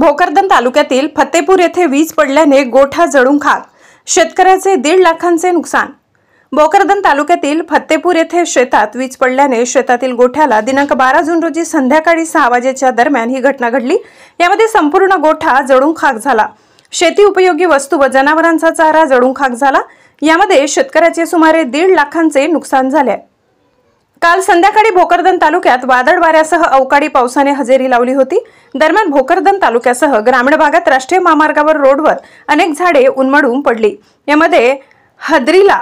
भोकरदन तालुक्यातील फत्तेपूर येथे वीज पडल्याने गोठा जळून खाक, शेतकऱ्याचे 1.5 लाखांचे नुकसान। भोकरदन तालुक्यातील फत्तेपूर येथे शेतात वीज पडल्याने शेतातील गोठ्याला दिनांक 12 जून रोजी संध्याकाळी 6 वाजेच्या दरम्यान ही घटना घडली। यामध्ये संपूर्ण गोठा जळून खाक झाला। शेती उपयोगी वस्तू व जनावरांचा चारा जळून खाक झाला। यामध्ये शेतकऱ्याचे सुमारे 1.5 लाखांचे नुकसान झाले। काल संध्याकाळी भोकरदन तालुक्यात वादळ वाऱ्यासह अवकाळी पावसाने हजेरी लावली होती। दरम्यान भोकरदन तालुक्यासह ग्रामीण भागात राष्ट्रीय महामार्गावर रोडवर अनेक झाडे उन्मळून पडली। यामध्ये रहदारीला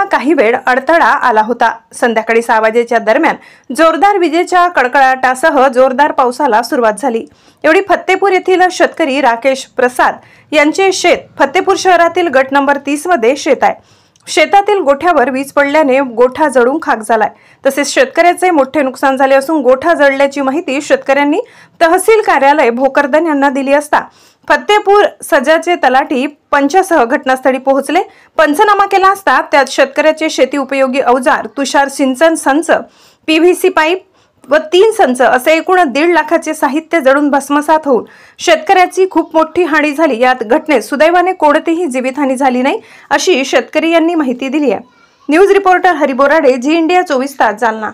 काही वेळ अडथळा आला होता। संध्याकाळी 6 वाजेच्या दरम्यान जोरदार विजेच्या कडकडाटासह जोरदार पावसाला सुरुवात झाली। एवढी फत्तेपूर येथील शेतकरी राकेश प्रसाद यांचे शेत फत्तेपूर शहरातील गट नंबर 30 मध्ये शेत आहे। शेतातील गोठ्यावर वीज पडल्याने गोठा जळून खाक झालाय। तसेच शेतकऱ्याचे मोठे नुकसान झाले असून गोठा जळल्याची माहिती शेतकऱ्यांनी तहसील कार्यालय भोकरदन यांना दिली असता फत्तेपूर सजाचे तलाठी पंचासह घटनास्थळी पोहोचले। पंचनामा केला असता त्यात शेतकऱ्याचे शेती उपयोगी अवजार, तुषार सिंचन संच, पीव्हीसी पाईप व 3 संच असे एकूण 1.5 लाखाचे साहित्य जळून भस्मसात होऊन शेतकऱ्याची खूप मोठी हानी झाली। यात घटनेत सुदैवाने कोणतीही जीवितहानी झाली नाही अशी शेतकरी यांनी माहिती दिली आहे। News reporter Hari Borade, Zee India 24 Taas, Jalna.